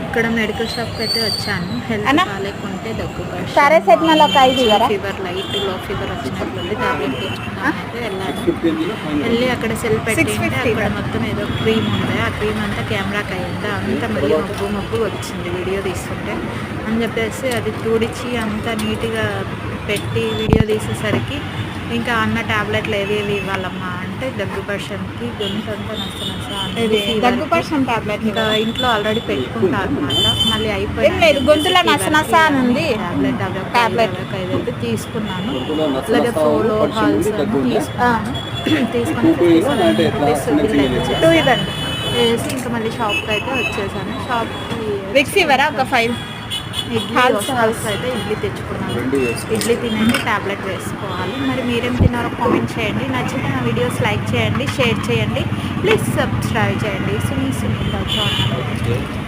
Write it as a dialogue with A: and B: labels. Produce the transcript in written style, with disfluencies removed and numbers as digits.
A: ఇక్కడ మెడికల్ షాప్కి అయితే వచ్చాను. హెల్త్ బాగాలేకుంటే దగ్గు ఫీవర్ లైట్ లో ఫీవర్ వచ్చినట్లుంది. టాబ్లెట్ తెచ్చుకున్నాను అయితే వెళ్ళి అక్కడ సెల్ పెట్టి అక్కడ మొత్తం ఏదో క్రీమ్ ఉంది. ఆ క్రీమ్ అంతా కెమెరాకి అయ్యింది. అంతా మళ్ళీ మబ్బు వచ్చింది వీడియో తీస్తుంటే అని చెప్పేసి అది తుడిచి అంతా నీట్గా పెట్టి వీడియో తీసేసరికి ఇంకా అన్న టాబ్లెట్లు ఏవి ఇవ్వాలమ్మా అంటే దగ్గు పర్షన్కి గొంతు అంతా దగ్గు పర్షన్ టాబ్లెట్ ఇంకా ఇంట్లో ఆల్రెడీ పెట్టుకుంటారు అనమాట. మళ్ళీ అయిపోయింది గొంతులో నస అని ఉంది. టాబ్లెట్ అయితే తీసుకున్నాను. అలాగే ఫోలో హాల్స్ తీసుకుని వేసి ఇంకా మళ్ళీ షాప్కి అయితే వచ్చేసాను. షాప్కి ఒక 5 హాల్స్ అయితే ఇడ్లీ తెచ్చుకున్నాను. ఇడ్లీ తినండి, టాబ్లెట్ వేసుకోవాలి. మరి మీరేం తిన్నారో కామెంట్ చేయండి. నచ్చితే నా వీడియోస్ లైక్ చేయండి, షేర్ చేయండి, ప్లీజ్ సబ్స్క్రైబ్ చేయండి. సునీల్